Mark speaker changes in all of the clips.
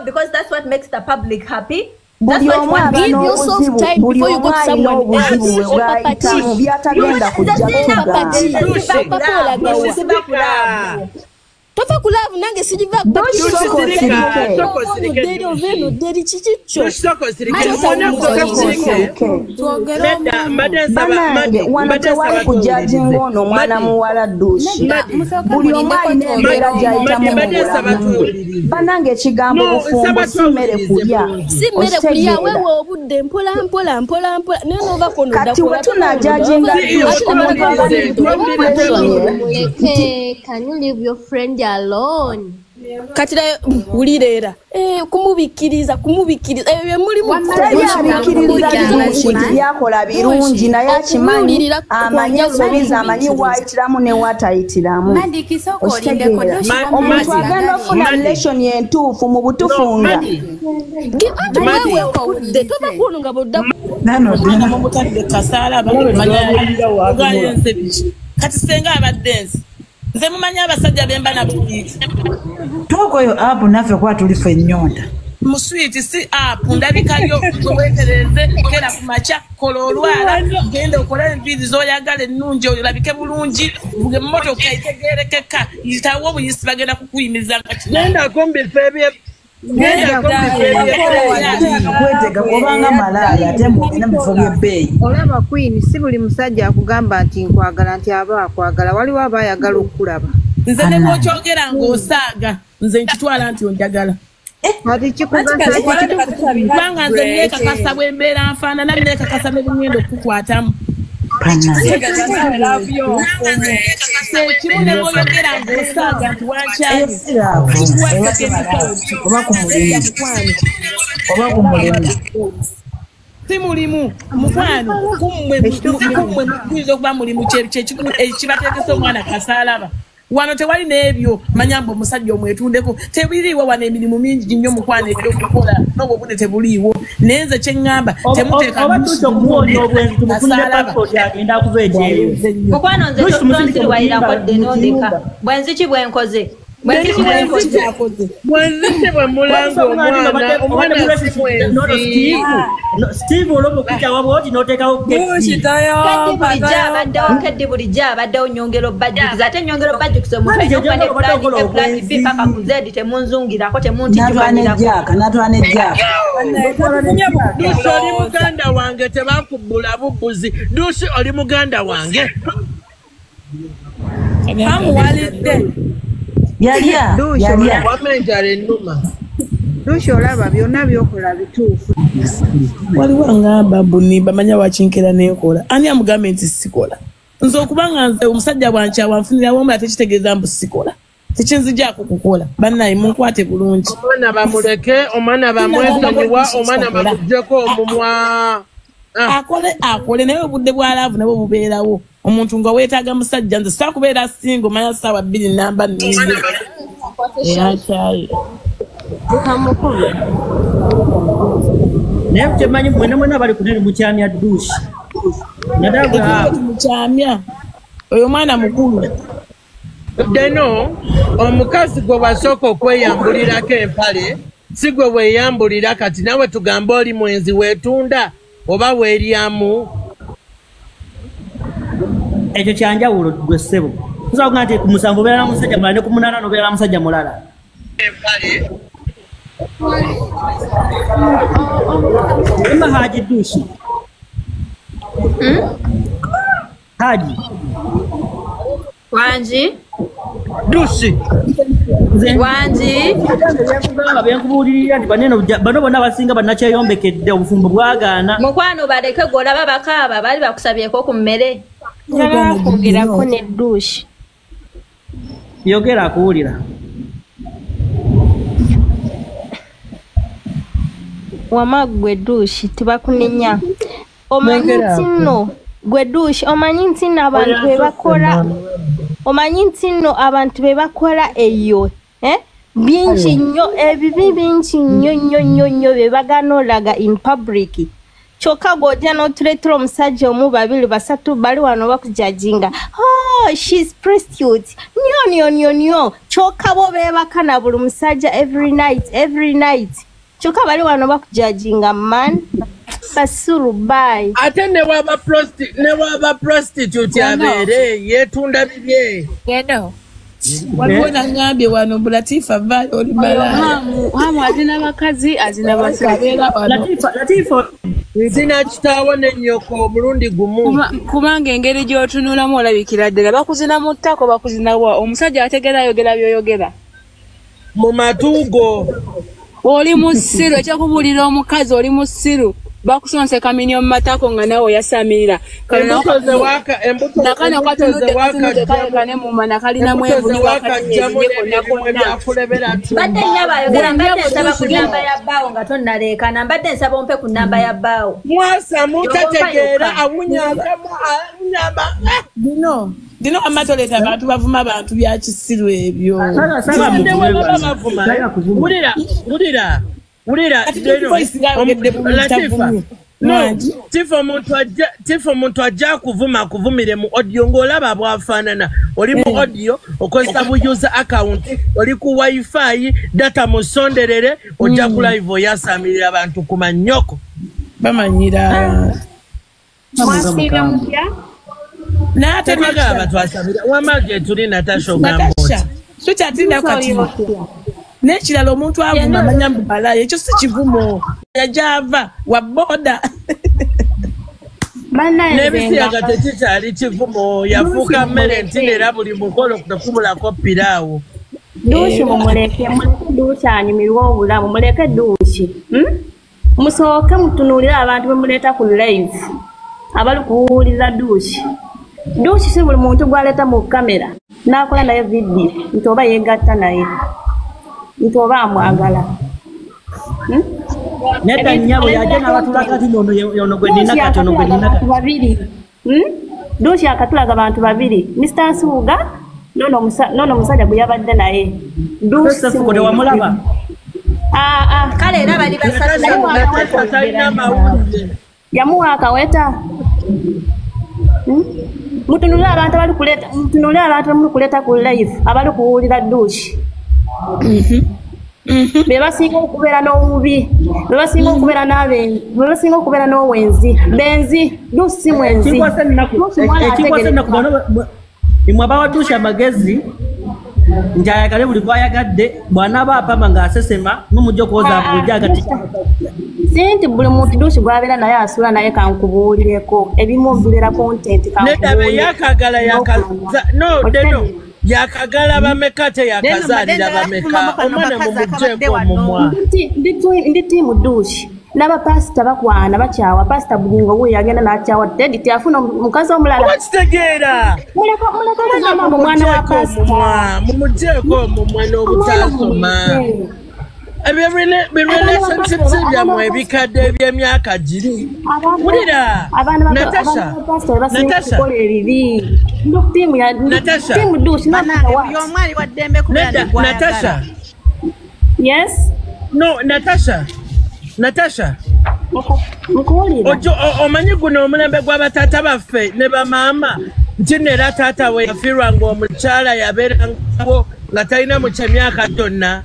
Speaker 1: because that's what makes the public happy.
Speaker 2: Give yourself time before you go to someone else. Tofa kulavu nange sijiva banange kigambo bufumbo simere kulya wewe obudde mpola neno bakono
Speaker 3: kati wetunajajinga can you leave your friend alone?
Speaker 2: Katira ulirera kumubikiriza ebyo muri
Speaker 1: mu byakola birungi naye akimanyi amanye sobiza amanyi wayitiramu ne watayitiramu omuntu agenda okufuna relation yentuufu mu butufunga
Speaker 4: kati senga abadensi nze mumanya abasajja bemba na buliki
Speaker 5: tokoyo apu nafe kwa tulifa ennyonta
Speaker 4: muswiti si apu ndabikayo wetereze kera kumacha kololwala genda okola envizi zoyagala ennungi olabike bulungi buge mmotoka itegerekeka itawo obuyisi bagenda kukuyimiza genda kombi febye
Speaker 5: kwetega kubanga malaya ate mugenda mufo byebbeeyi
Speaker 6: olaba Queen si buli musajja akugamba nti nkwagala nti aba akwagala waliwo abayagala okulaba
Speaker 4: nze ne bw'okyogera ng'osaaga nze nkitwala nti onjagala
Speaker 6: ati
Speaker 4: kubanga nze neekakasa bw'embeera nfaanana neekakasa ne bungenda okukukwatamu kimu ne bw'oyogera ng'osaaga nti wankyali
Speaker 5: oba kumulimu
Speaker 4: si mulimu mukwano kummwe muyinza okuba mulimu kibateekesa omwana kasaalaba wano tewali n'ebyo manyamba omusajja omwetundeko tebiriiwo wano emirimu mingi nnyo mukwano ebyokukola n'obwo obudde tebuliiwo naye nze kye ŋŋamba
Speaker 1: mukwano nze tonsiriwayirako dde n'ondeka bwenziki bwenkoze
Speaker 5: Steve olobokija waboti notekawo
Speaker 1: keddi bulijja abaddewo nyongero bajjukiza ate nyongero bajjukiza omuntu plan B paka ku Z temunzungirako temuntikimanirako
Speaker 4: Dusi oli muganda wange tebakubbula bubbuzi Dusi oli muganda wange amuwalidde
Speaker 5: yalya
Speaker 4: wamenjala ennuma
Speaker 6: Dushi olaba byonna byokola bituufu
Speaker 4: waliwo ngamba buni bamanya wakinkera nekola ani amugambe nti sikola nze okubanga nze omusajja bwankyawa nfunirawo omula tekitegeeza mbu sikola tekinzijaako kukola bannaye munkwate bulungi omwana bamuleke omwana bamwesonyiwa omwana bamuggyeko omumwa akole naye obudde bwalaavu nabwo bubeerawo omuntu nga weetaaga musajja nze saakubeera singo manya ssaawa 2 namba nnize eyakyaye
Speaker 5: naye kyemanyi mwena bali kunene mukyamya Dushi
Speaker 4: mukyamya oyo mwana mukulu deno omukazi gwe wasooka okweyambulirako empale si gwe weeyambulira kati nawe tugamba oli mwenzi weetunda oba weeryamu
Speaker 5: ekyo kyanjawulo gwe ssebo nsobola kugaa nti ku musanvu obeera musajja mulala ne ku munana n'obeera musajja mulala ema Haji Dushi Haji
Speaker 1: wanji
Speaker 4: Dushi
Speaker 1: wanji
Speaker 5: byenkubuulirira nti bano bonna abasinga bannakyeyombekedde obufumbo bwagaana
Speaker 1: mukwano baleke golaba bakaaba bali bakusabyeko ku mmere
Speaker 3: kugerako ne Dushi
Speaker 5: yogera akuwulira
Speaker 3: wama gwe Dushi tibakunenya omanyi nti nno gwe Dushi omanyi nti nno abantu bebakola omanyi nti nno abantu bebakola eyo bingi nnyo ebibi bingi nnyo bebagana olaga in public kyokka gw'ojja n'otuleetera omusajja omu 2 3 bali wano bakujajinga oh she's prostitute nyo choka bo bebaka na buli musajja every night choka bali wano bakujudginga man basuru bye
Speaker 7: ate ne waba prostitute abere yetunda bibye
Speaker 1: Gendo.
Speaker 4: Waliwo nangambye wano Latifa vale oli malaya.
Speaker 2: Hamu azina bakazi azina basabera
Speaker 5: Latifa
Speaker 7: zina kitawo ne nnyoko omulundi gumu.
Speaker 2: kubanga engeri gy'otunulamu olabikira ddala bakuzina mu ttako bakuzina wa omusajja ategera ayogera by'oyogera
Speaker 7: Mu matugo.
Speaker 2: oli mu ssiru ekyokubulira omukazi oli mu ssiru bakusonse kaminyo mu matako nga nawe yasamirira
Speaker 7: Embutoze waka
Speaker 2: nakano katunudde mumana kalina mwevuni
Speaker 7: wakulebera
Speaker 1: Badde nyaba ayogera mbadde nsaba ku namba ya bbaawo nga tonnaleekana mbadde nsaba ompe ku namba ya bbaawo.
Speaker 7: Mwasa mutategeera awunyamba
Speaker 4: Dino amatoleta abantu bavuma abantu bya kisiru ebyo.
Speaker 7: Ulira tifo muntu ajja kuvumire mu audio ng'olaba bwafaanana oli mu audio okozesa bu user account oli ku wifi data musonderere ojja ku live oyasamirira abantu ku manyoko
Speaker 4: Bamanyira. Nate
Speaker 7: twagaba twasamira wamaje tuli Natasha Gambo
Speaker 4: Switch atinda kati. Nekiralo omuntu avuma amanyambu balaye ekyo si kivumo yajava wa boda
Speaker 7: nebisiyaga tekikyali kivumo yafuuka mmere ntinera buli mukolo kutekubulako piraawo
Speaker 8: Dushi muleke dushi anyumirwa obulamu muleke dushi musooke mutunulira abantu bemuleta ku live abali kuwuliriza dushi si buli muntu gwaleta mu kamera nakola naye video ntoba yegatta naye ntoba amwagala
Speaker 5: neta nyabo yaje n'abatulaka ati ono gwe nina kati ono gwe nina kati
Speaker 8: babiri dushi akatulaga abantu babiri Mr. Suga nono musajja gwe yabadde naye
Speaker 5: dushi sikole wamulaba
Speaker 1: Kale era bali basatu
Speaker 8: yamuwa akaweta mutunulira abantu abali kuleta mutunulira abantu abali kuleta ku live abali kuwulira dushi bebasinga okubeera n'obubi bebasinga okubeera n'abenzi bebasinga okubeera n'owenzi benzi dushi si mwenzi
Speaker 5: imwe abawatusha amagezi njayagale buli gwayagadde bwana baapama ng'asesema n'omujja okuwoza bujja agati
Speaker 8: sinti buli muntu dushi gwabera naye asula naye kankubuulireko ebimu bibeera content
Speaker 7: nedabe yakagala yakagala bameka teyakazaalira bameka omwana mumugyeko omumwa
Speaker 8: ndi tiimu dushi n'abapasita bakwana bakyawa pasita bulingo wuyo yagenda n'akyawa tedi tyafuna omukazi omulala
Speaker 7: bakitegeera
Speaker 8: muleka omwana wa pasita
Speaker 7: mumugyeko omumwa n'obutasoma ebirelationships byammwe ebikadde eby'emyaka giri wulira Natasha Natasha
Speaker 8: yes
Speaker 7: no Natasha omanyi guno omulembe gw'abatata baffe ne bamaama nti neera taata we yafiirwa ng'omukyala yabeerangawo nga talina mu kyemyaka gyonna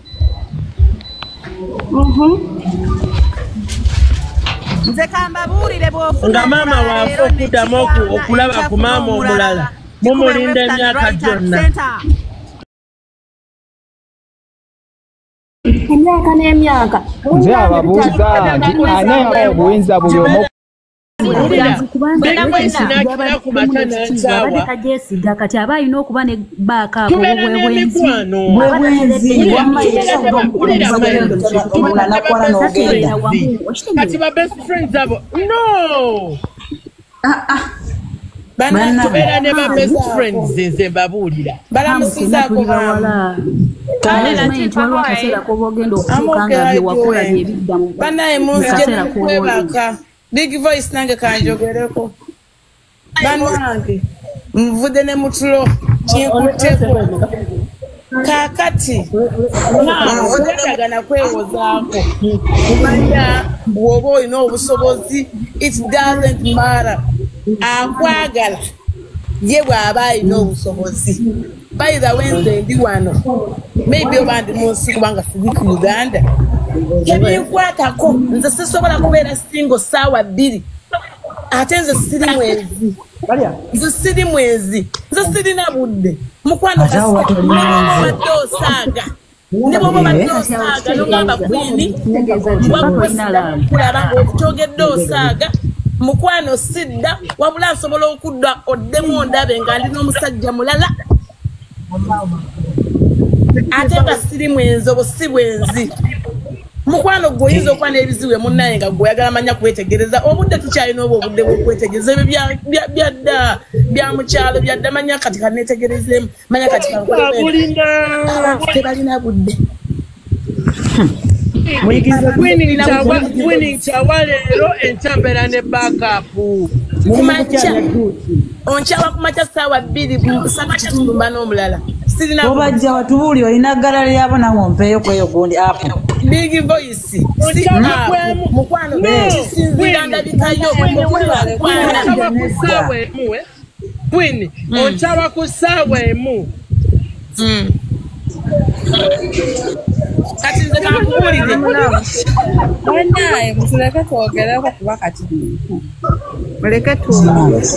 Speaker 7: nga maama waafe okuddamu okulaba ku maama omulala mumulinda emyaka gyonna
Speaker 8: emyaka n'emyaka
Speaker 9: nze ababuuza nti ani awa obuyinza buli omu
Speaker 10: kajesiga kati aba alina okuba ne baaka
Speaker 7: kati ba best friends abo no tubeera ne ba best friends nze mbabuulira
Speaker 4: balamusizaako banaye munzije kwebaka big voice nange kanjogereko banange nvudde ne mutulo kinkuteko kakati oyagana kwewozaako kumanya bw'oba olina obusobozi it doesn't matter akwagala ye bw'aba alina obusobozi. By the way, ndi wano. Maybe obandi munsi kubanga siri ku Uganda. Ebinkwatako nze sisobola kubeera single ssaawa 2. Ate nze siri mwezi. Nze siri mwezi. Nze sirina budde. Mukwano kasibadde osaaga. Ne bw'oba badde osaaga n'ogamba Queen kulaba ng'okyogedde osaaga. Mukwano sidda wabula nsobola okudda oddemu ondabe nga ndi n'omusajja mulala. Ate nga siri mwenzi obo si bwenzi. Mukwano gwoyinza okuba n'ebizibu munnaye nga gweoyagala manya kwetegereza. Obudde tukyalina obwo obudde bw'okwetegereza ebyo byadda bya mukyalo byadda manya kati kaneetegerezemu manya kati tebalina budde.
Speaker 7: Winning Chawa leero enkyambera ne backup.
Speaker 4: Onkyaba kumakya ssaawa 2 saka kitundu mba n'omulala.
Speaker 11: Obajja watubuuli olina ggala lyabo nawe ompeeyo kweyo gundi apo.
Speaker 4: Big voice. Mukwano sinzira ndabikayo
Speaker 7: Queen, onkyaba ku ssaawa emu.
Speaker 4: Kati nze kakubuulire.
Speaker 6: Naye musuleke twogereko kuba kati. Muleke twogere.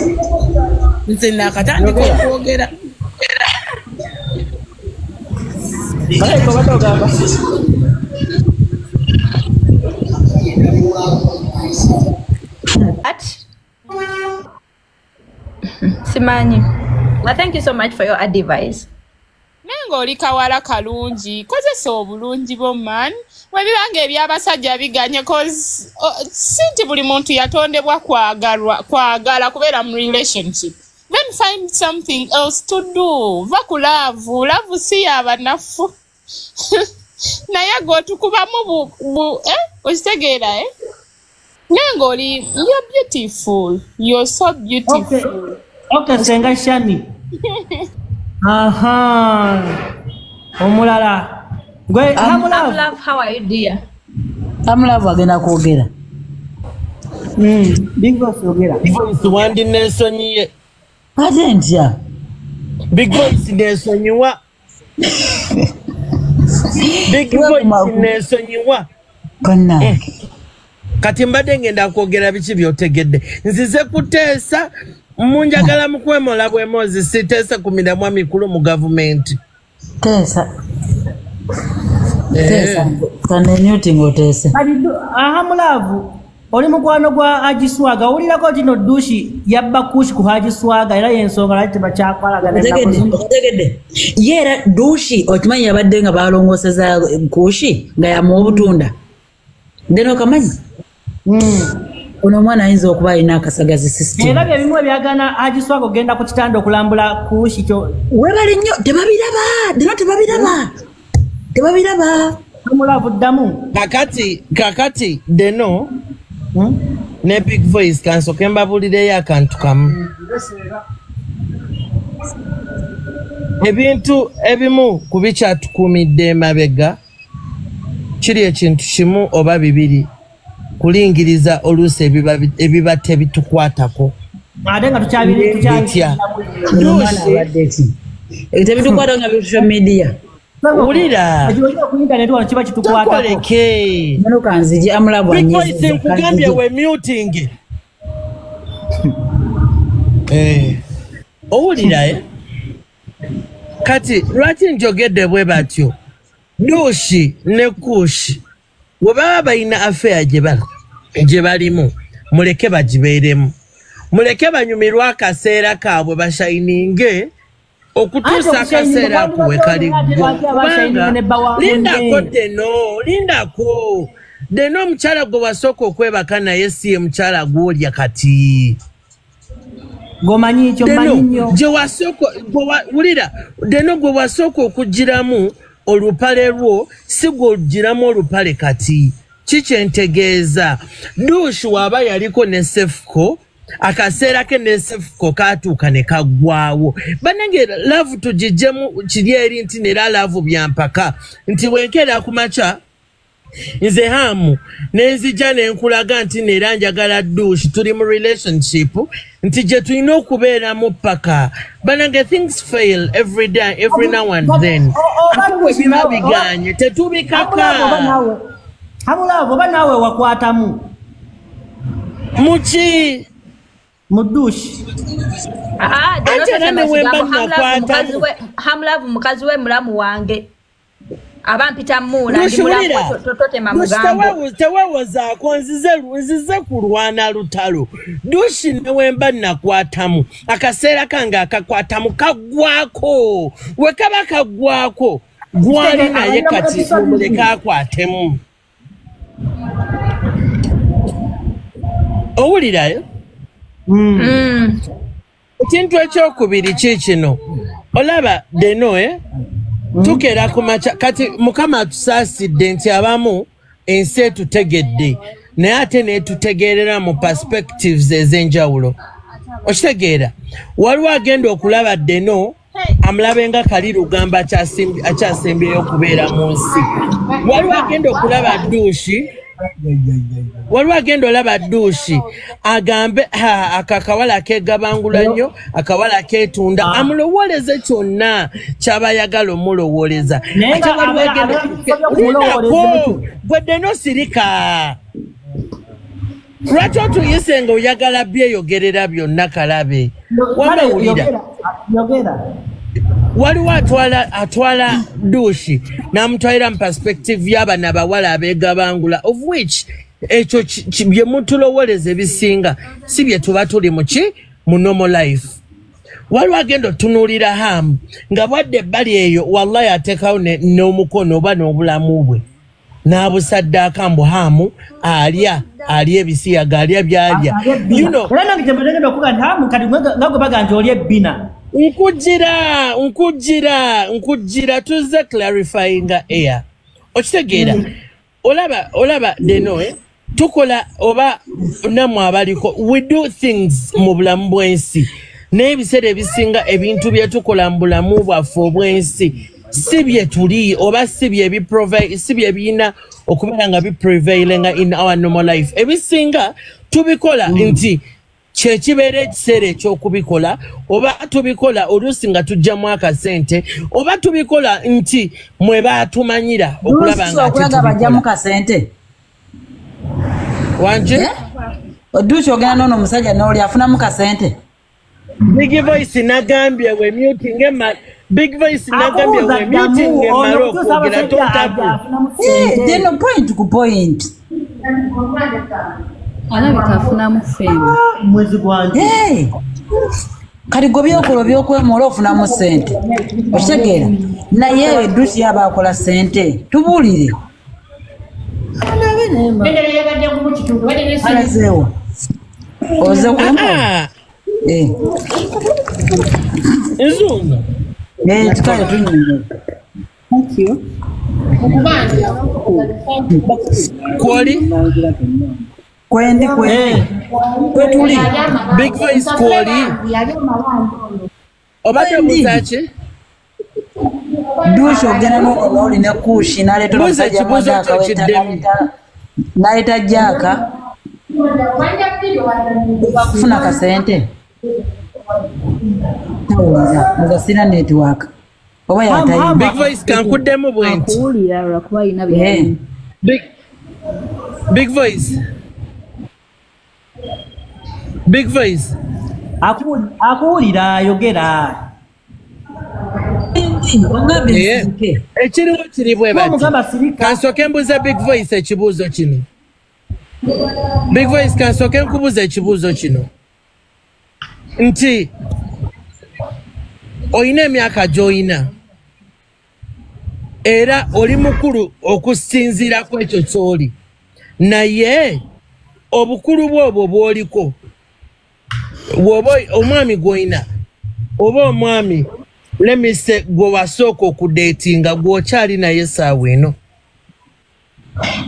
Speaker 4: Nze nakatandika okwogera.
Speaker 1: Simani, well, thank you so much for your advice.
Speaker 12: Nengo oli kawala kalungi kozesa obulungi bw'omman webibanga ebyabasajja biganye cause sinti buli muntu yatondebwa kwagala kubeera mu relationship. Then find something else to do. Va love si yabanafu. Naye gotukubamu okitegeera Nengo oli you're beautiful. You're so beautiful.
Speaker 5: Okay, senga Shani. Aha. Omulala. Gwe
Speaker 1: Amulove, how are you dear?
Speaker 11: Amulove agenda kwogera.
Speaker 5: Big boss yogera.
Speaker 7: Big boss wandi nesonyiye.
Speaker 11: Ate ntya.
Speaker 7: Big boss nesonyiwa. Big boss nesonyiwa.
Speaker 11: Konna.
Speaker 7: Kati mbadde ngenda kwogera biki byotegedde. Nzize kuteesa munjagala mukwemola bwemozi siteesa ku miramwa mikulu mu gavumenti.
Speaker 11: Teesa. Teesa. Kane nyuti ngoteesa.
Speaker 5: Aha mulavu. Oli mukwano gwa Agiswaga olirako kino dushi yabba kushi ku Agiswaga era yensonga lati bakyakwalaga
Speaker 11: tegedde yera dushi okimanyi yabadde nga balongoseza kushi nga yamu obutunda ndeno kamanyi ono mwana ayinza okuba alina akasagazi system
Speaker 5: era byebimu ebyagana Agiswaga ogenda ku kitanda okulambula kushi kyo
Speaker 11: webali nnyo tebabiraba
Speaker 5: mulavu ddamu
Speaker 7: kakati deno ne big voice kansoke mbabulireyo akantu kamu. Ebintu ebimu ku bikyatukuumidde emabega kiri ekintu kimu oba bibiri kulingiriza oluusi ebiba tebitukwatako.
Speaker 5: Ate nga tukyabitya
Speaker 11: tebitukwata nga social media.
Speaker 7: Ulira
Speaker 11: tukoleke kanzije Amulove
Speaker 7: anyeze nkugambye we muting owulira kati lwaki njogedde bwe batyo dushi ne kushi we baba balina affair gye balimu muleke bagibeeremu muleke banyumirwa akaseera kaabwe bashayininge okutuusa akaseera kuwe kaliggwa lindako deno omukyala gwe wasooka okwebaka naye si ye mukyala gw'olya kati wulira deno gwe wasooka okugiramu olupale lwo si gw'ogiramu olupale kati kikyentegeeza dushi waaba yaliko ne sefuko akaseera ke ne sefuko katuuka ne kaggwaawo banange laavu tugijjemu kiri eri nti nera laavu byampaka nti wenkeera ku makya nze hamu nenzija nenkulaga nti nera njagala dushi tuli mu relationship nti gye tulina okubeeramu paka banange things fail every day every now and then ate bwe biba biganye tetubikaka
Speaker 5: Hamulavu oba naawe wakwatamu
Speaker 7: muki
Speaker 5: mudushi
Speaker 1: Hamulavu mukazi we mulamu wange abampita mula ndi mulamu totema mugambo
Speaker 7: tewewozaako nzize kulwana lutalo dushi newemba nakwatamu akaseera kange akakwatamu kagwako we kaba kagwako gwali naye kati mumuleka akwatemu owulirayo ekintu ekyokubiri kikino olaba deno tukera kumacha kati mukama atusaasidde nti abamu ensi etutegedde naye ate netutegerera mu perspectives ez'enjawulo okitegeera waliwo agenda okulaba deno amulabe nga kali lugamba akyasembyeyo okubeera mu nsi waliwo agenda okulaba duushi waliwo agenda olaba duushi agambe akakawala kegabangula nnyo akawala ketunda amulowoleze kyonna kyabayagala omulowoleza ate waliwo agenda gwe no sirika lwaki otuyise nga oyagala byeyogerera byonna kalabe wamawulira waliwo atwala duushi n'amutwalira mu perspective y'abana abawala abegabangula of which ekyo bye mutulowoleza ebisinga si bye tuba tuli mu normal life waliwo agenda otunuulira hamu nga bwadde ebbali eyo wallahi ateekawo n'omukono oba n'obulamu bwe n'abusaddaaka mbu hamu alya ebisiyaga alya byalya nkujira tuzze clarifying air okitegeera olaba deno tukola oba namwe abaliko we do things mu bulamu bw'ensi n'ebiseera ebisinga ebintu bye tukola mu bulamu bwaffe obw'ensi si bye tuli oba si bye birina okubeera nga biprevailinga in our normal life ebisinga tubikola nti kyekibeera ekiseera ekyokubikola oba tubikola oluusi nga tujjamu akasente oba tubikola nti mwe batumanyira okulaba nga
Speaker 11: bajjamu kasente
Speaker 7: wanje
Speaker 11: oduuki ogenda noono omusajja n'oli afunamu kasente
Speaker 7: Big Voice nagambye we muting Big Voice nagambye we muting emalo kugira totabu
Speaker 11: deno point ku point
Speaker 10: alabika afunamu fame
Speaker 5: mwezi gwanje
Speaker 11: kati gwe byokola byokwemola ofunamu sente okitegeera naye duusi yaba akola sente tubuulire alazeewo oze kwema
Speaker 7: Nzunga
Speaker 11: tukale tunyinga thank you
Speaker 7: kwoli
Speaker 11: kwendi kwetuli
Speaker 7: Big Voice kwoli obadde muzaaki
Speaker 11: duusi ogenda n'oli ne kuushi n'aleeta omusajja mwadaka n'aleeta jaaka kufuna kasente nga sina network oba yatayi
Speaker 7: Big Voice kankuddemu bwenti
Speaker 10: akuwulira lwakuba alina bye
Speaker 7: Big Voice Big Voice
Speaker 5: akuwulira ayogera
Speaker 7: ekiriwo kiri bwe bati kansooke mbuze Big Voice ekibuuzo kino Big Voice kansooke nkubuuza ekibuuzo kino nti oyina emyaka gy'oyina era oli mukulu okusinziira ku ekyo ky'oli naye obukulu bwobwo bw'oliko bw'oba omwami gw'oyina oba omwami lemise gwe wasooka okudeetinga gw'okyali naye saawa eno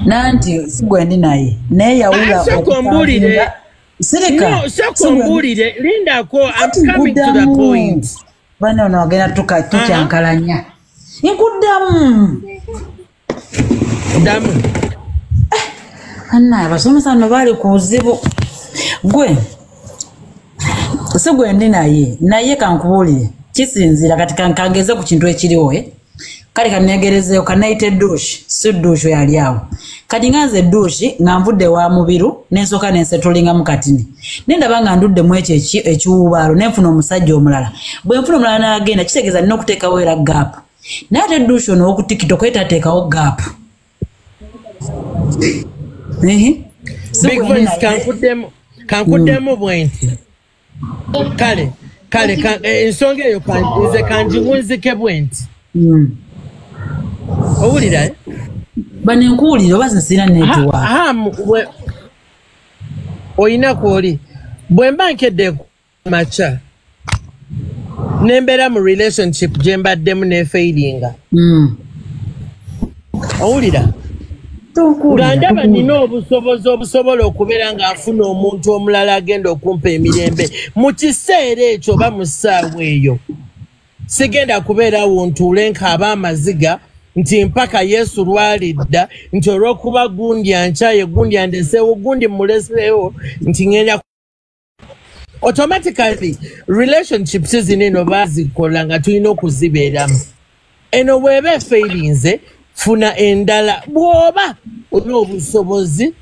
Speaker 11: nanti si gwendi naye naye yawula
Speaker 7: sokombuulire
Speaker 11: sirika
Speaker 7: sokombuulire lindako I'm coming to the point
Speaker 11: bana ono agenda tukyankalanya nkuddamu
Speaker 7: ddamu
Speaker 11: anna abasomesa no baali ku buzibu gwe sigwe ndi naye kankubulire kisinzira kati kankangeze ku kintu ekiriwo kale kanegerezeyo kanayite douche si douche yali awo kati nganze douche nga nvudde wa mubiru nensoka nensetulinga mu katini nendaba nga ndudde mu ekyo ekiwubaalo nenfuna omusajja omulala bwe nfuna omulala n'agenda kitegeeza nina okuteekawo era gap naye ate douche ono oku tiktok etateekawo gap
Speaker 7: Big voice kankuddemu bwenti kale ensonga eyo nze kanjiwunzike bwenti owulira
Speaker 11: bane nkuwulira oba nsira netwa
Speaker 7: oyina kwoli bwe mba nkedde maca nembeera mu relationship gye mbaddemu nefairinga owulira nga ndaba nina obusobozi obusobola okubeera ng'afuna omuntu omulala agenda okumpa emirembe mu kiseera ekyo oba mu ssaawa eyo sigenda kubeerawo ntuule nkaaba amaziga nti mpaka Yesu lwalidda nti olw'okuba gundi ankyaye gundi andeseewo gundi muleseewo nti ngenda automatically relationships zino eno bazikola nga tulina okuzibeeramu eno bw'eba efeirinze funa endala bw'oba olina obusobozi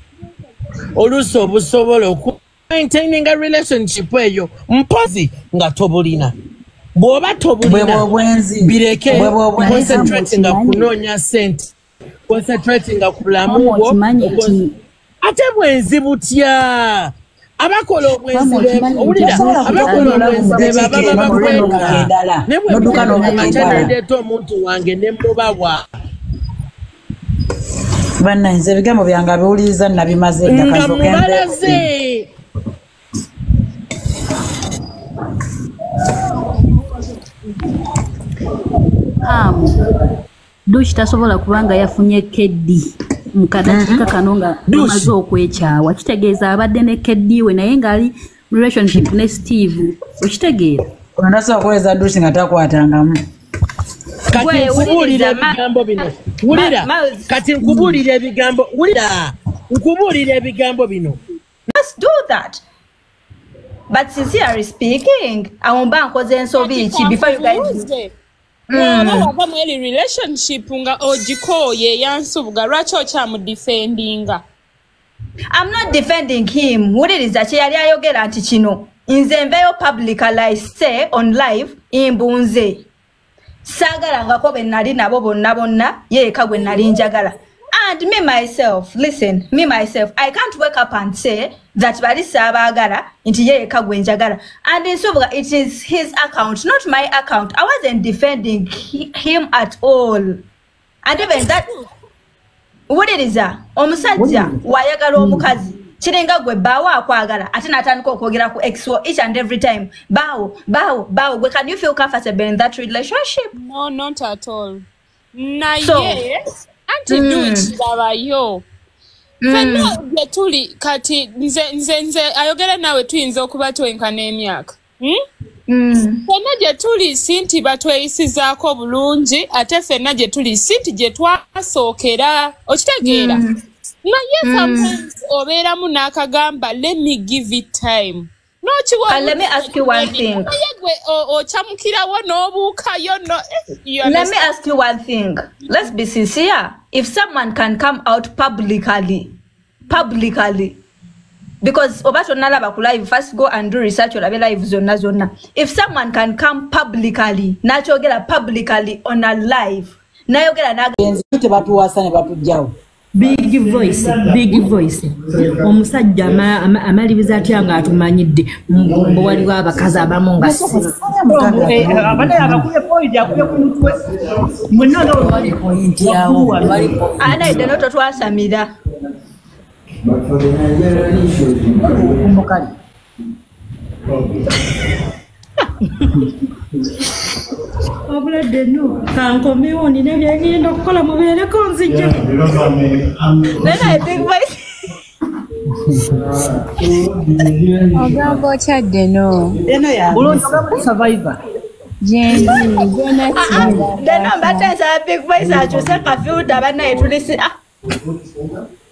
Speaker 7: oluusi obusobola okumaintaining a relationship eyo mpozi nga tobulina bw'oba tobulina bireke concentrate nga kunoonya sente concentrate nga ku bulamu bwo ate bwenzi butya abakola obwenzi owulira abakola obwenzi baba bakweka ne bwemukandeeta omuntu wange ne mubabwa
Speaker 11: bannanze ebigambo byange abiwuliriza nabimaze
Speaker 7: nga mubalaze
Speaker 10: douche tasobola kubanga yafunye keddi mukadatika kano nga amaze okwekyawa kitegeeza abadde ne keddi we naye ngaali relationship ne Steve okitegeera
Speaker 11: onasobola okuweza douche nga takwatangamu
Speaker 7: kati nkubuulira ebigambo bino wulira kati nkubuulira ebigambo wulira nkubuulira ebigambo bino
Speaker 1: let's do that but sincerely speaking awo mba nkoze ensobi ki before you guys
Speaker 12: wava mu eri relationship nga ogikooye yansubuga lwaki okyamudefendinga
Speaker 1: I'm not defending him wuliriza kye yali ayogera nti kino nze nveyo publicalize on live imbunze sagala ngako be nali nabo bonna yeeka gwe nali njagala and me myself listen me myself I can't wake up and say that bali sabagala nti yeeka gwe njagala and so it is his account not my account I wasn't defending him at all and even that what it is omusajja wayagala omukazi chirenga gwe bawo akwagala ate natandika okwogera ku exo each and every time bawo gwe can you feel comfortable in that relationship?
Speaker 12: No, not at all. Naye anti douche babayo fenna gye tuli kati nze ayogera nawe tuyinza okuba twenkana emyaka fenna gye tuli sinti batweyisizaako bulungi ate fenna gye tuli sinti gye twasookera okitegeera naye sometimes obeeramu n'akagamba let me give it time
Speaker 1: let me ask you one thing. Let me ask you one thing. Let's be sincere. If someone can come out publicly, because obato nalaba ku live, first go and do research or live zona. If someone can come publicly, nachogera publicly on a live, nayogera
Speaker 11: nagenzi batuwasa ne batujjawo.
Speaker 13: Big voice omusajja amaliriza atya nga atumanyidde mbo waliwo abakazi abamu nga
Speaker 5: abadde abakuye point akuye ku mutwe mwenna nga wali point yawo
Speaker 1: ana ideno totwasamira
Speaker 5: kumukali
Speaker 13: obulade no kankomewo nina byagenda okukola mubeereko nzija
Speaker 1: nena big voice
Speaker 6: ogamba okyadde no
Speaker 5: bulungi ogamba survivor
Speaker 1: deno mbatesa big voice akyuse kafiuta banaye tulisi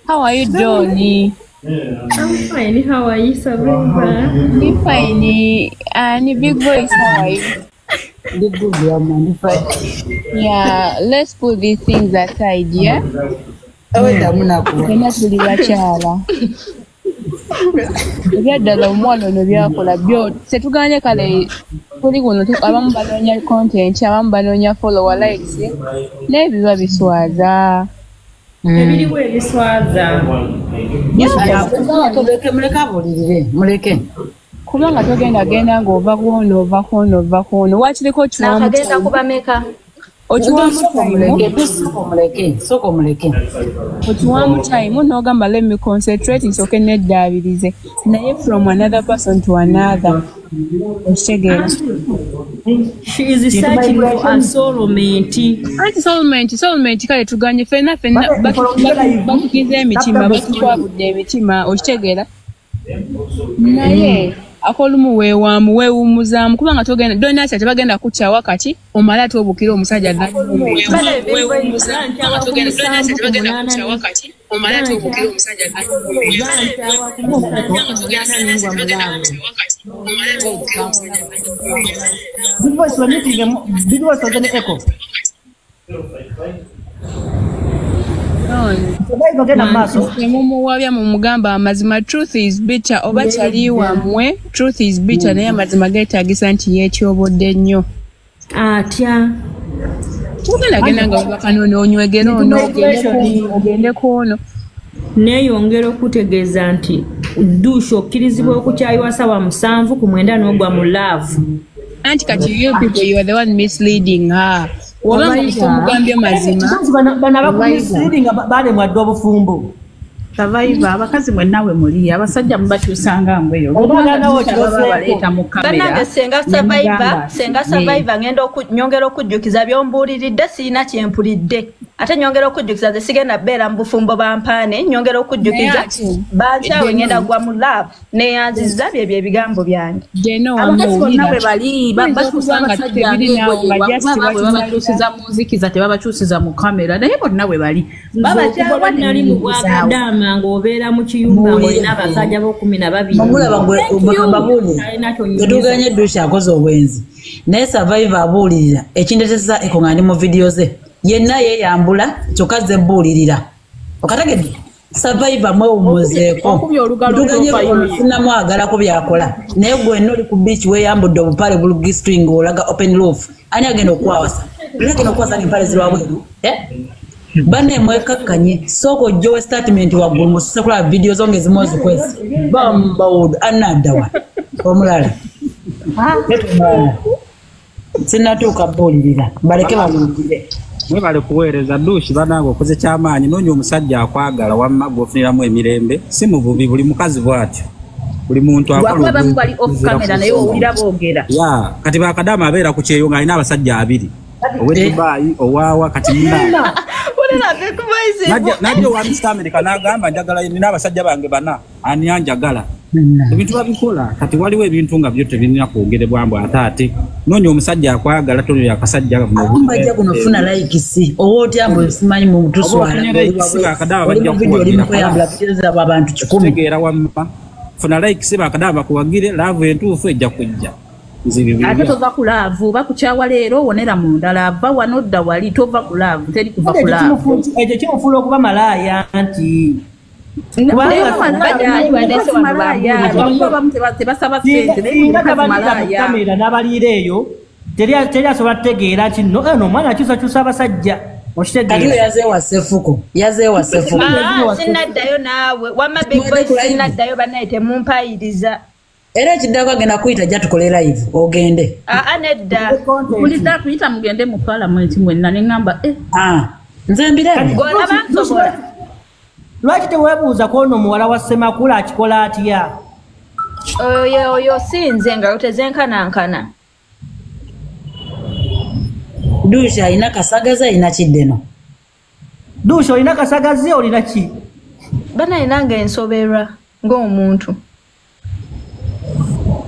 Speaker 6: how are you doing
Speaker 13: I'm fine. How are you, Sabrina?
Speaker 12: I'm fine. Ni big voice. How are you? Yeah, let's put these things aside, yeah? Ebyadala omwana ono byakola byo setuganye kale tuli kuno abamu banoonya content abamu banoonya follower likes n'ebiba biswaza
Speaker 13: ebiriwo ebiswaza
Speaker 11: muleke
Speaker 12: kubanga togenda ng'ova kuno wakiriko
Speaker 1: nakagenda kubameka
Speaker 12: okiwamu time n'ogamba let me concentrate nsoke neddaabirize naye from another person to another okitegeera
Speaker 13: she is searching for a
Speaker 12: soulmate kale tuganye fenna batugize emitima batutwabudde emitima okitegeera naye akolumu weewumuzaamu kubanga togenda donasa tebagenda kukyawa kati omala ate obukira omusajja mumuwabya mumugamba amazima truth is bitter oba kyali wamwe truth is bitter naye amazima geetagisa nti yeetyobodde nnyo
Speaker 13: atya
Speaker 12: tugenda nga bakanoona onywegera ono ogende kuono
Speaker 13: neeyongera okutegeeza nti dusha okkirizibwa okukyayiwa sawa 7 ku 9 n'ogwa mu laavu
Speaker 12: anti kati you people you are the one misleading her omugambye mazima
Speaker 5: bana bakumisleading balemwadde obufumbo
Speaker 14: Survivor abakazi mwennawe muli abasajja mubakyusanga ngweyo baleeta mu kamera
Speaker 1: banange senga survivor ngenda okunyongera okujjukiza byombuuliridde siina kyempulidde ate nyongera okujjukiza ze sigenda beera mu bufumbo bampaane nyongera okujjukiza bankyawe ngenda gwa mu lab neyanziza byebyo ebigambo byange
Speaker 14: abakazi bonna bwe bali bakyusa abasajja babakyusiza mu nzikiza tebabakyusiza mu kamera naye bonna bwe bali
Speaker 13: babakyawa nali mu bwakadama ng'obeera mu kiyumba ng'olina abasajja b'12
Speaker 11: tetuganye dusha akoze obwenzi naye survivor abuulirira ekindetesa ekongandi mu video ze yenna yeeyambula kyokka ze buulirira okategedde survivor mwewumuzeeko tuganye omufunamu agalako byakola naye gwenna oli ku beach weeyambudde obupale bulugistring olaga open roof ani agenda okukwawasa agenda okukwasa nempale zirwabweru bane mwekakkanye soko ojjowe statement waggulu musekola video zonge zimu ozikwezi bambawudu anaddawa omulala netumwana sinatuuka buulirira baleke babuulire
Speaker 9: mwebale kuweereza duushi banange okoze kyamaanyi noonya omusajja akwagala wamma gwofuniramu emirembe si mububi buli mukazi bwatyo buli muntu
Speaker 14: abamu bali off camera naye owulira boogera
Speaker 9: ya kati bakadamu abeera ku kyeyo ng'alina abasajja 2 ow'edubaayi owaawa kati muna najja owa Mr. America n'agamba njagala nina abasajja bange 4 ani anjagala ebintu babikola kati waliwo ebintu nga byo tebirina kwogerebwambu ate noonya omusajja akwagala tolya akasajja
Speaker 11: bajja kunofuna laikisi oba otya mbu simanyi mu mutuswala abantu 10
Speaker 9: tegeera wamma funa laikisi bakadaba bakuwagire laavu entuufu ejja kujja
Speaker 14: ate tova ku laavu bakukyawa leero wonera munda laava wanodda wali tova ku laavu teri kuva ku laavu
Speaker 5: ekyo kimufuula okuba malaaya nti
Speaker 14: tebasaba sente
Speaker 5: n'abaliira eyo teri asobola kutegeera kino eno omwana akyusakyusa abasajja
Speaker 11: okitegeera yazeewa sefuko
Speaker 1: sinaddayo naawe wamma big boy sinaddayo bannaye temumpayiriza
Speaker 11: era ekiddako agenda kuyita jja tukole live ogende
Speaker 1: nedda
Speaker 14: mulidda kuyita mugende mu parliament mwenna neŋŋamba
Speaker 11: nze mbirebe
Speaker 5: lwaki teweebuuza kwono omuwala wa Ssemakula akikola atya
Speaker 1: oyo sinze nga tezenkanankana
Speaker 11: dusha alina kasagazi alina kiddeno
Speaker 5: dusha olina kasagazi olina ki
Speaker 1: bana inanga ensoberwa ng'omuntu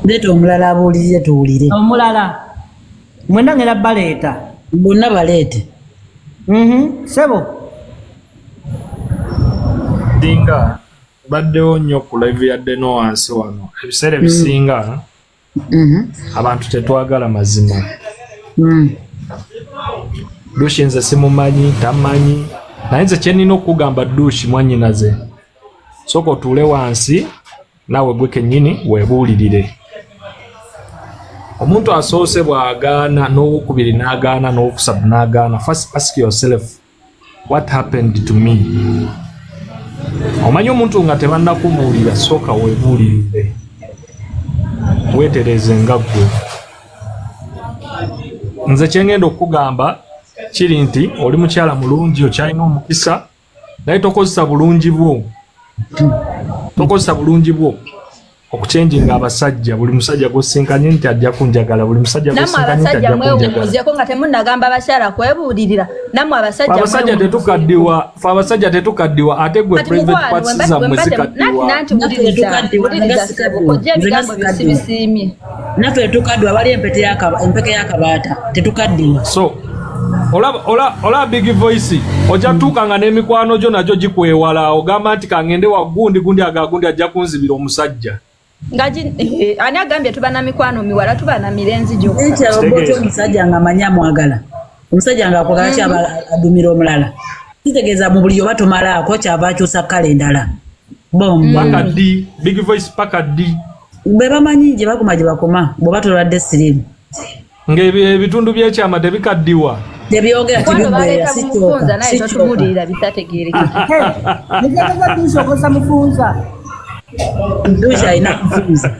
Speaker 11: leeta omulala abuulirire tuwulire
Speaker 5: omulala mwenna ngenda baleeta
Speaker 11: bonna baleete
Speaker 5: sebo
Speaker 15: dinga baddewo nnyo ku live yadde no wansi wano ebiseera ebisinga abantu tetwagala mazima Dushi nze simumanyi tamanyi naye nze kyenina okugamba Dushi mwannyinaze sooka otuule wansi naawe gwe kennyini weebuulirire omuntu asoose bw'agaana n'owokubiri n'agaana n'owokusatu n'agaana first ask yourself what happened to me omanyi omuntu nga tebannakumuwulira sooka weebuulirire weetereze nga ggwe nze kyengenda okugamba kiri nti oli mukyala mulungi okyalina omukisa naye tokozesa bulungi bwo okuchenjinga abasajja buli musajja gosinkanye nti ajja kunjagala buli musajja gosinkanye nti ajja kunjagala
Speaker 1: ko nga temunnagamba abakyala kwebuulirira namwe
Speaker 15: abasajja tetukaddiwa ate gwe private parts zammwe zikaddiwa
Speaker 11: naffe tetukaddiwa bali empeke y'akabaata tetukaddiwa
Speaker 15: so ola big voice oja tukanga n'emikwano gyo nagyo gikwewala ogamba nti kangende wagundi agagundi ajja kunzibira omusajja
Speaker 1: ani agambye tuba na mikwano miwala tuba na mirenzi gyokka
Speaker 11: nti aboboto omusajja nga amanyi amwagala omusajja nga akwagala kyaba adumira omulala kitegeeza mu buli oba tomalaako kyava akyusa kkala endala
Speaker 15: paka ddi big voice paka ddi
Speaker 11: bwe bamanyi gye bakoma gye bakoma bw'oba tolwadde sirimu
Speaker 15: ng'ebitundu by'ekyama tebikaddiwa
Speaker 11: tebyogera tebigwerera sikyoka Dushi alina kufunza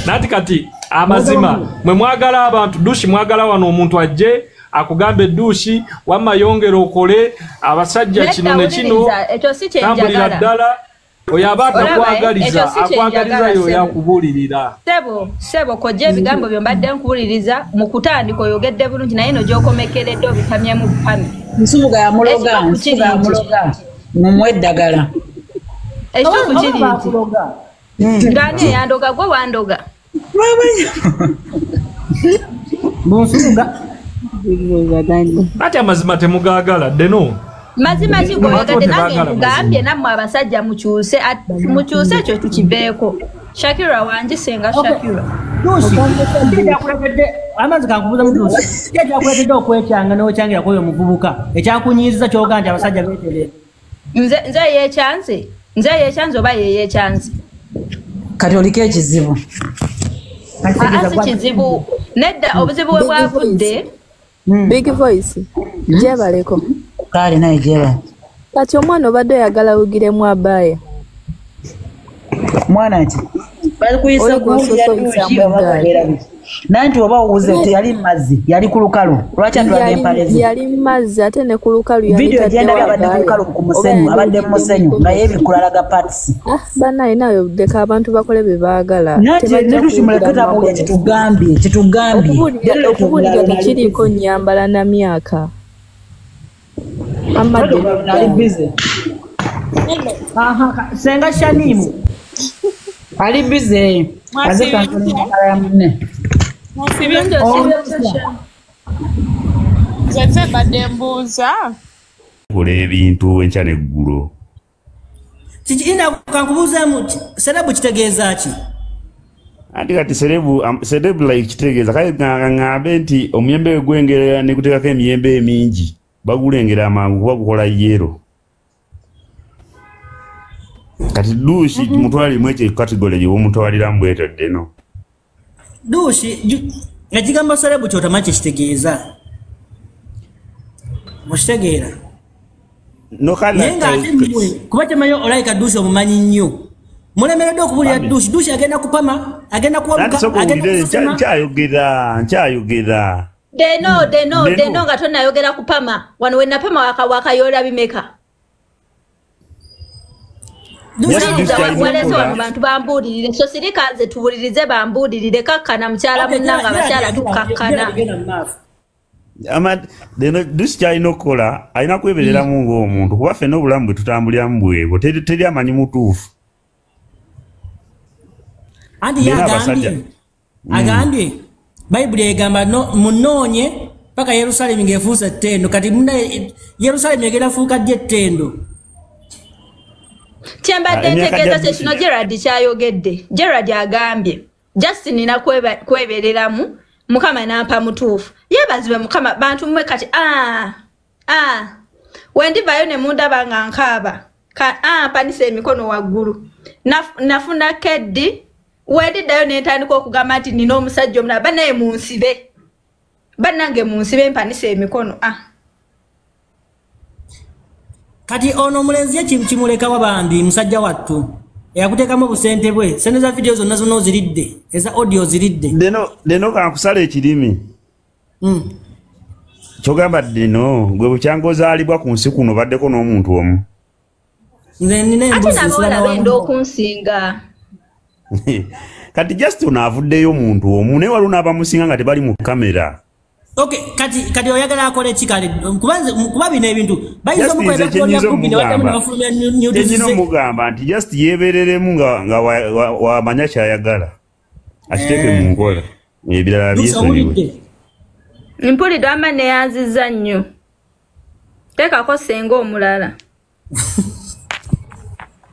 Speaker 15: nati kati amazima mwe mwagala abantu Dushi mwagala wano omuntu ajje akugambe Dushi wamma yongera okole abasajja kino ne kino tambulira ddala oyo abaata akwagaliza yo yakubuulirira
Speaker 1: sebo kojja ebigambo byo mbadde nkubuliriza mu kutandika oyogedde bulungi naye no gy'okomekeredde obitamyemu bupami
Speaker 11: nsubuga yamuloga mumwe eddagala
Speaker 1: ekituufu kiri nti ngani eyandoga gwe wandoga
Speaker 15: ati amazima temugagala ddeno
Speaker 1: mazima kigoyagadde nange nkugambye nammwe abasajja mukyuse ekyo tukiveeko Shakira wanjisenga Shakira
Speaker 5: amazi kankubuza mutuusi ekyakuleetedde okwekyanga n'okyangira kwoyo muvubuka ekyakunyiiziza kyoga nti abasajja beeterera
Speaker 1: nze yekyanze oba yeyekyanze
Speaker 11: kati oliko ekizibu
Speaker 1: asi kizibu nedda obuzibu bwe bwavudde
Speaker 2: Big voice gyebaleko
Speaker 11: kale naye gyeba
Speaker 2: kati omwana obadde oyagala wugiremu abaaya
Speaker 11: mwana ki bali kuyisa kuwulira nanti oba owuze nti yali mazzi yali ku lukalu lwaki atulaga empalezi
Speaker 2: yali mazzi ate ne ku lukalu
Speaker 11: vidiyo gyendabye abadde ku lukalu ku musenyu abadde mu musenyu nga yeebikulalaga patisi
Speaker 2: bannaye nawe ddeka abantu bakole bye baagala
Speaker 11: nanti netushi muleketabuulya kitugambye
Speaker 2: okubuulira tekiriiko nnyambala na myaka amadde
Speaker 11: ali bize
Speaker 5: senga Shanimu
Speaker 11: ali bize aze kankola ya munne
Speaker 12: nze badde mbuuza
Speaker 16: kola ebintu enkya n'eggulo
Speaker 5: ina kankubuuzamu serebu kitegeeza ki
Speaker 16: anti kati serebu like kitegeeza kale ŋŋambe nti omuyembe we gwengera ne guteekako emiyembe emingi bagulengera amangu kuba gukola yero kati Dushi mutwalimu ekyo kategole gye bwomutwaliramu bwetodde no
Speaker 5: Dushi ekigambo serebu kyotamanyi kyekitegeeza mukitegeera naye ng'ate mmwe kuba temanyi olayika Dushi omumanyi nnyo mulemeredde okubuulira Dushi agenda kupama agenda
Speaker 16: nkyayogera
Speaker 1: deno nga tonayogera kupama wano we napama wakayoola bimeka walese wano bantu bambuulirire so sirikanze tuwulirize bambuulirire kakkana mukyala munnanga abakyala tukakkana
Speaker 16: Dushi kyalina okukola alina kwebereramu ng'omuntu kuba ffenna obulamu bwe tutambuliramu bwebwo teri amanyi mutuufu
Speaker 5: anti agambye bayibuli egamba munoonye paka Yerusalemu ng'efuusa ettendo kati Yerusalemu egenda fuuka ddi ettendo
Speaker 1: Kyembadde ntegeeza kye kino Gerard kyayogedde. Gerard agambye Justin nina kwebereramu Mukama nampa mutuufu. Yeebazibwe Mukama bantu mmwe kati wendivayo ne mundaba nga nkaaba. Mpanisa emikono waggulu. Nafuna keddi wediddayo nentandika okugamba nti nina omusajja omulala banaye munsibe. Bannange munsibe mpanisa emikono.
Speaker 5: Kati ono mulenzi ye kimuleka wabambi musajja wattu. Yakuteekamu obusente bwe. Sente za video zonna zonna oziridde. Eza audio ziridde.
Speaker 16: Deno kankusala ekirimi. Kyogamba deno gwe bukyangozaalibwa ku nsi kuno baddeko n'omuntu omu.
Speaker 1: Ate nabawala benda okunsinga.
Speaker 16: Kati just onaavuddeyo omuntu omu naye waliwo n'abamusinga nga tebali mu kamera.
Speaker 5: Okay, kati oyagala akole kikale kuba bino ebintu bayinza mukwenda kukolya kumbi ne wadamu nafulumya
Speaker 16: nyudizize mugamba nti just yebereremu nga wamanya kyayagala akiteeke mu nkola ebirala byesonyiwe.
Speaker 1: Mpulidde ama neyanziza nnyo. Teekako senga omulala.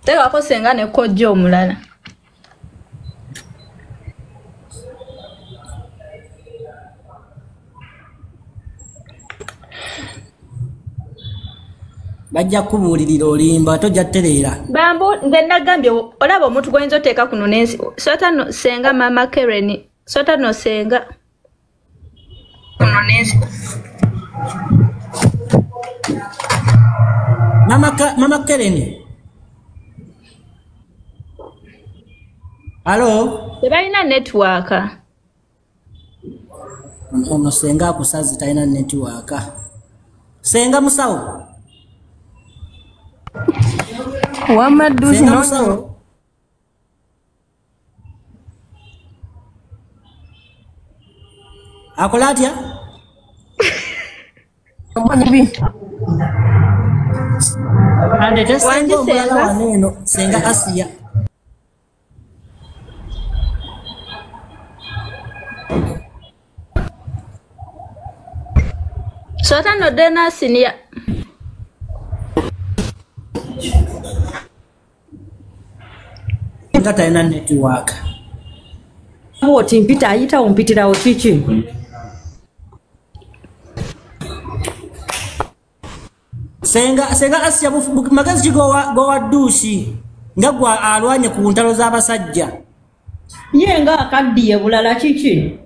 Speaker 1: Teekako senga ne kojja omulala.
Speaker 5: bajja kubuulirira olimba tojja tereera.
Speaker 1: Bambo nze nagambye olaba omuntu gwoyinza oteeka kuno n'ensi sota no senga mama Karen sota no senga kuno n'ensi.
Speaker 5: Mama Karen. Hello?
Speaker 1: Tebalina network.
Speaker 5: Ono senga akusazi talina network. Senga musawo.
Speaker 2: Wamaduzi no.
Speaker 5: Akola atya? Ande senga omulala waneno senga Asia.
Speaker 1: Sota no dena sinia.
Speaker 5: Ngata ina network.
Speaker 13: Woti mpita ayita ompitira ochichi.
Speaker 5: Senga Asia magazi go wa dushi ngagwa alwanye ku ntalo z'abasajja.
Speaker 13: Yenga akaddiye bulala chichi.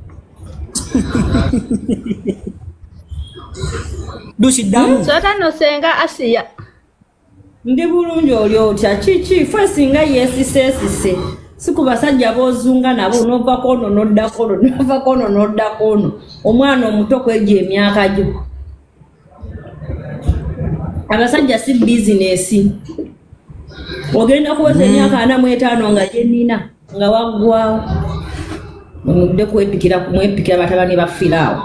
Speaker 5: Dushi damu.
Speaker 1: Sota no senga Asia.
Speaker 13: Ndi bulungi oli otya chichi fwe singa yesisesise siku basajja bozunga nabo nova kono nodda kono nova kono nodda kono omwana omuto kweje emyaka gyo abasajja si business ogenda kuweza emyaka 45 nga jenina nga waggwawo omudde kwepikira kumwepikira batabani bafiraawo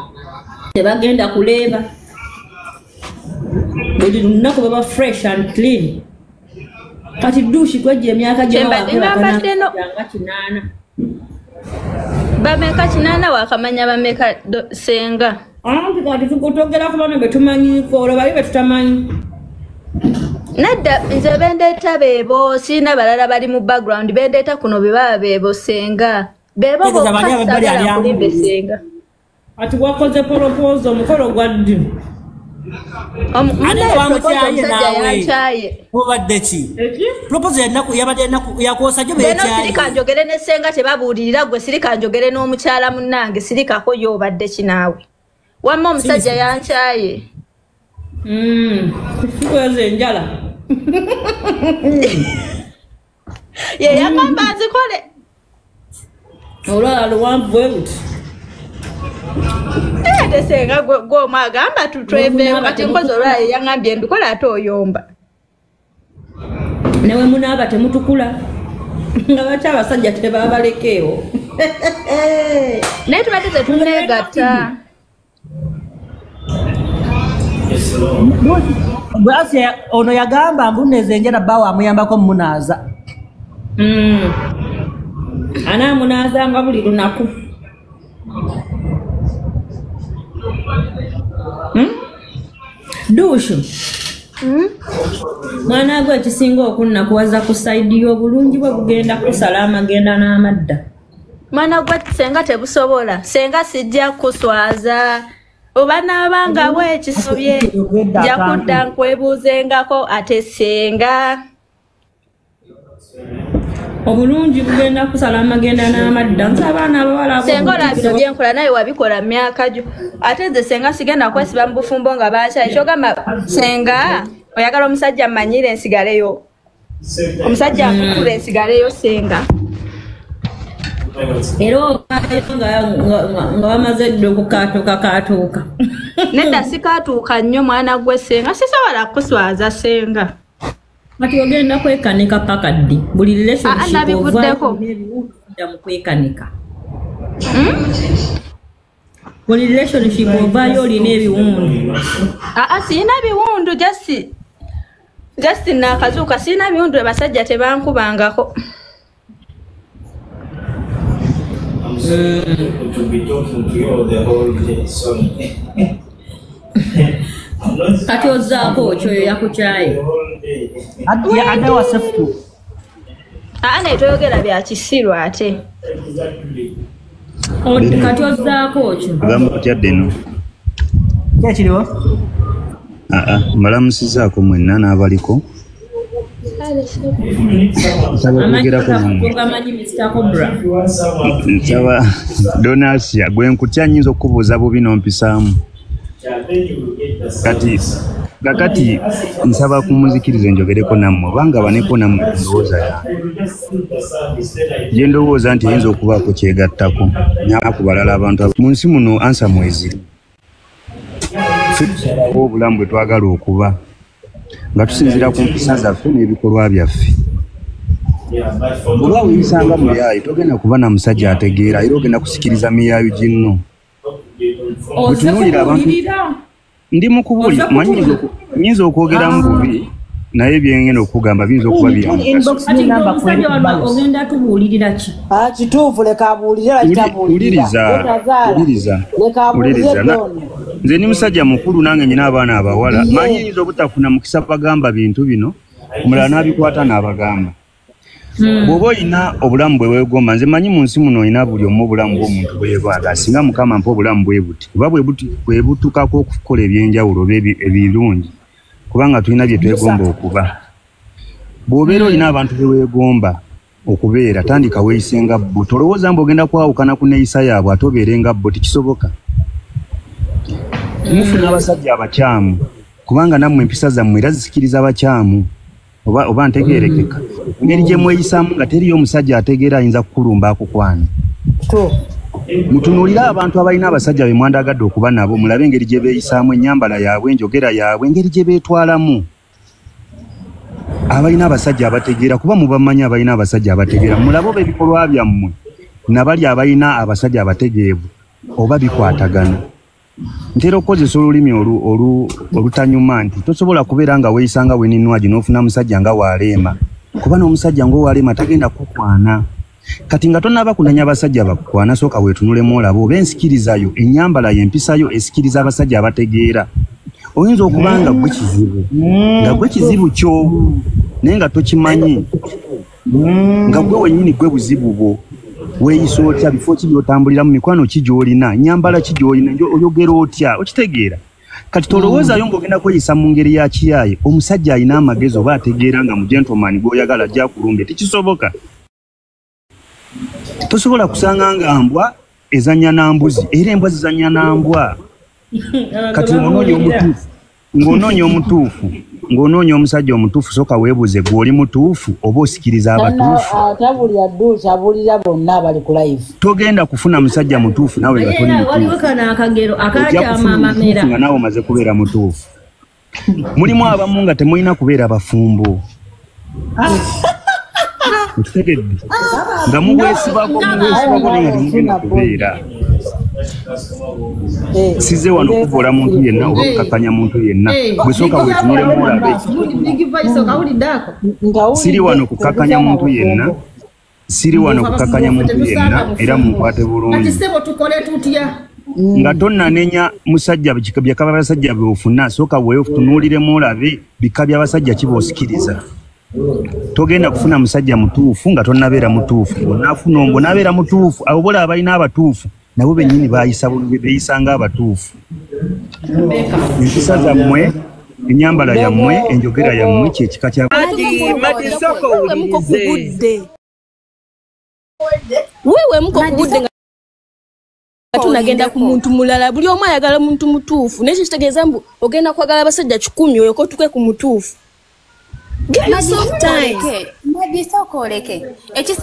Speaker 13: tebagenda kuleeba buli lunaku baba fresh and clean. Kati dushi kweje emyaka gyo kinana.
Speaker 1: Bameka kinana wakamanya bameka senga.
Speaker 13: Kati tukutogera ku bano betumanyi ko bali betutamanyi.
Speaker 1: Nadda nze bendeeta bebo sina balala bali mu background bendeeta kuno beba bebo senga. Bebo bokasa kulimbe senga.
Speaker 13: Ati wakoze propose omukolo gwa ddi.
Speaker 5: Propose yakosa gyo beekyaye.
Speaker 1: Sirika njogere ne senga tebabuulirira gwe sirika njogere n'omukyala munnange sirikako y'obadde kinaawe. Wamma omusajja yankyaye.
Speaker 13: Sikweze njala.
Speaker 1: Ye yagamba nzikole.
Speaker 13: Olwala luwanvu ebuti.
Speaker 1: Senga go magamba tutweve kati nkozo olwaye yangambye mbikola ate oyomba.
Speaker 13: Newe munaba temutukula. Nga bacha abasajja tebaba balekeewo.
Speaker 1: Naye tubadde tuneegatta.
Speaker 5: Bwase ono yagamba mbuneze njera bawa amuyambako munaaza.
Speaker 13: Ana munaaza nga buli lunaku. Dushu Mwana gwe kisinga okunnakuwaza ku saidi y'obulungi bwe bugenda kusala amagenda n'amadda.
Speaker 1: Mwana gwe senga tebusobola. Senga sijja kuswaza. Oba n'abanga bwekisobye. Nja kudda nkwebuuzengako ate senga.
Speaker 13: Obulungi bugenda kusala amagenda n'amadda. Nti abaana abawala
Speaker 1: senga olabino byenkola naye wabikola myaka gyo. Ate nze senga sigenda kwesiba mu bufumbo nga baakyayi. Kyogamba senga oyagala omusajja amanyire ensigaleyo. Omusajja amukula ensigaleyo senga.
Speaker 13: Era nga bamaze dde okukaatuuka.
Speaker 1: Nedda sikaatuuka nnyo mwana gwe senga. Sisobola kuswaza senga.
Speaker 13: Kati ogenda kwekanika paka ddi. Buli relationship
Speaker 1: nabivuddeko.
Speaker 13: Mu kwekanika. Buli relationship ovaayo olina ebiwundu.
Speaker 1: Sirina biwundu just nakazuuka sirina biwundu abasajja tebankubangako.
Speaker 17: To be talking to you all the whole day. Sorry.
Speaker 13: Kati ozaako kyoyo yakukyaye.
Speaker 5: Ate wasefu.
Speaker 1: Ne toyogera bya kisirwa ate.
Speaker 13: Kati ozaako kyo.
Speaker 16: Gamba kutyadde no.
Speaker 5: Kyekiriwo?
Speaker 16: Mbalamusizaako mwenna n'abaliko. Nsaba Donasia gwe nkutya nnyinza okubuuza bubi n'ompisaamu. Kakati nsaba kumuzikiriza njogereko nammwe obanga baneko nammwe ndowooza yange. Gye ndowooza nti yinza okubaako kyegattako ku balala abantu mu nsi muno ansa mwezi. Obulamu bwe twagala okuba nga tusinzira ku mpisa zaffe n'ebikolwa byaffe. Bw'oba weeyisanga muyaayi togenda kuba na musajja ategeera era ogenda kusikiriza miyaayu ginno. Bwetunuulira abantu ndi mu kubuulira manyi nyinza okwogeramu bubi naye byengenda okugamba biyinza okuba
Speaker 13: ogenda tubuulirira ki?
Speaker 6: Kituufu leka abuulire
Speaker 16: uliriza. Nze ni musajja mukulu nange nyina abaana abawala manyi nyinza obutafuna mukisa bagamba bintu bino omulala n'abikwata n'abagamba. Bw'oba olina obulamu bwe weegomba nze manyi mu nsi muno olina buli omu obulamu bw'omuntu bweyetaaga singa Mukama mpa obulamu bwe buti kuba bwe butukako okukola ebyenjawulo ebirungi kubanga tulina bye twegomba okuba. Bw'obeera olina abantu be weegomba okubeera tandika weeyise nga bo. Tolowooza mbu ogenda kwawukana ku neeyisa yaabwe ate obeere nga bo, tekisoboka. Mufuna abasajja abakyamu kubanga nammwe empisa zammwe era zisikiriza abakyamu. Oba ntegeerekeka engeri gye mweyisaamu nga teriyo omusajja ategeera ayinza kukulumba akukwana. Mutunuulire abantu abalina abasajja be mwandagadde okuba nabo mulabe engeri gye beeyisaamu, ennyambala yaabwe, enjogera yaabwe, engeri gye beetwalamu. Abalina abasajja abategeera kuba mubamanyi abalina abasajja abategeera mulabe oba ebikolwa byammwe nabali abalina abasajja abategeevu oba bikwatagana. Ntera okukozesa olulimi olutanyuma nti tosobola kubeera nga weeyisanga weninwagi n'ofuna musajja nga Waleema kuba n'omusajja ng'Owaleema tagenda kukwana. Kati nga tonaba kunanya abasajja bakukwana sooka weetunulemu olaba oba ensikirizayo ennyambala y'empisayo esikiriza abasajja abategeera. Oyinza okuba nga gwe kizibu kyo naye nga tokimanyi nga gwe wennyini gwe buzibu bwo. Weeyisa otya bifo ki by'otambulira mu mikwano ki gy'olina nyambala ki gy'olina oyogera otya okitegeera. Kati tolowoozayo ng'ogenda kweyisa mu ngeri ya kiyaaye omusajja alina amagezi oba ategeera nga mu gentleman gw'oyagala ajja kulumbe tekisoboka. Tosobola kusanga nga mbwa ezannya na mbuzi era embwa zizannya na mbwa. Kati ng'onoonya omusajja omutuufu sooka weebuuze gw'oli mutuufu oba osikiriza abatuufu.
Speaker 6: Tabulira Dusha abulira bonna abali ku live.
Speaker 16: Togenda kufuna musajja mutuufu nawe nga toli mutuufu.
Speaker 13: Waliwo kana akagero akakyamamamera
Speaker 16: nga nawe omaze kubeera mutuufu. Mulimu abamu nga temulina kubeera abafumbo. Okitegedde nga mubwesibako naye temugenda kubeera. Size wano okuvola muntu yenna oba okukakanya muntu yenna bwe sooka weetunulemu olabe. Siri wano kukakanya muntu yenna era munkwate bulungi.
Speaker 13: Ati sebo tukole tutya?
Speaker 16: nga tonnanenya musajja byakaba basajja beofuna soka weyo tunuuliremu olabe bika by'abasajja kiboosikiriza togenda kufuna musajja mutuufu nga tonnabeera mutuufu onaafuna ombo nabeera mutuufu abo bola abalina abatuufu nabo bennyini beeyisanga abatuufu empisa zammwe enyambala yammwe enjogera yammwe kyekika kya
Speaker 2: wewe muko kubudde nga tunagenda ku muntu mulala buli omu ayagala muntu mutuufu nekyo kitegeeza mbu ogenda kwagala abasajja 10 oyo ko tuke ku mutuufu. Give yourself time.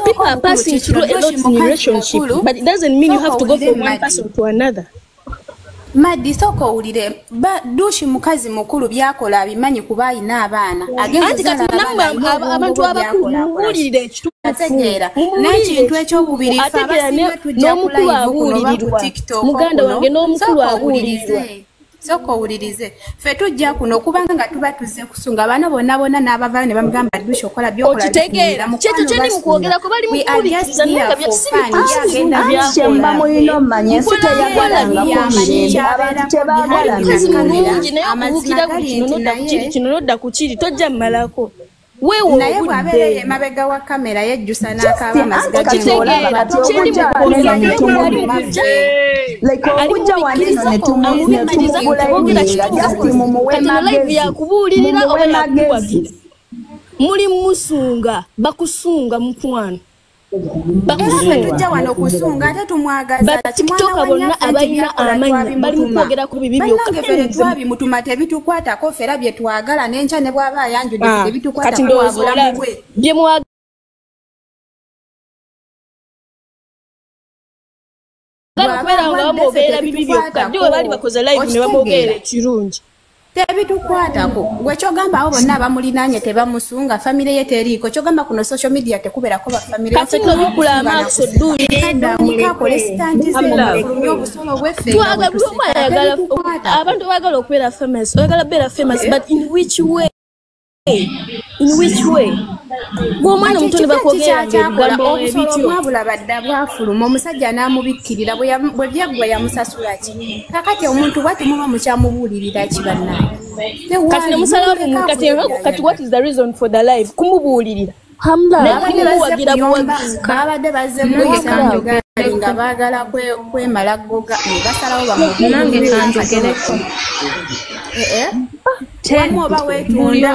Speaker 2: People are passing through a lot in relationship, but it doesn't mean you have to go from one person to another.
Speaker 18: Madi soko ulire dushi mukazi mukuru byakola abimanyi kuba ina abaana
Speaker 2: agenda abantu abakubulire
Speaker 18: ategera n'ekintu eky'obubiri
Speaker 2: n'omukulu abuulirirwa muganda wange n'omukulu abuulirirwa
Speaker 18: soko ulirize fe tujja kuno kubanga nga tuba tuze kusunga abana bonna n'abavayo ne bamugamba dushi okola byokola
Speaker 2: okitegeera kyekyo kyeni mukwogera ko bali mukubiriza nga
Speaker 1: byakemba mulino mmanye nsite yagalanga kumirembe abantu tebagala
Speaker 2: kino nodda ku kiri tojja mmalako
Speaker 18: wewe naye bwabereye emabega wa kamera yejjusa n'akaaba amaziga
Speaker 1: okujja wanino
Speaker 2: netumubulira oba yakuwagira muli musunga bakusunga mukwano
Speaker 18: tujja wano kusunga ate tumwagaza
Speaker 2: tikitoka bonna abalina amanyi bali mukwogera ku bibi
Speaker 18: byokka twabimutuma tebitukwatako fera bye twagala n'enkya ne bw'aba ayanjudde tebitukwatako wabulamu bwe
Speaker 2: bye mwagala kubeera nga bamwogerera bibi byokka byo bali bakoze live ne bamwogerera ekirungi
Speaker 18: tebitukwatako gwe kyogamba abo bonna abamulinaanye tebamusunga famire ye teriiko kyogamba kuno social media tekubeerako bafamire
Speaker 2: abantu baagala okubeera famous oyagala beera famous but in which way gw'omwana omuto ne bakwogera ebigambo ebityo
Speaker 18: omwabula badda bwafuluma omusajja n'amubikkirira bwe byaggwa yamusasula ki kakati omuntu bwati muba mukyamubuulirira ki bannaye
Speaker 2: kati nemusalamu kati what is the reason for the life kumubuulirira
Speaker 18: babadde bazze muisanjogali nga baagala kwemala goga basalawo bamuwamu oba weetunda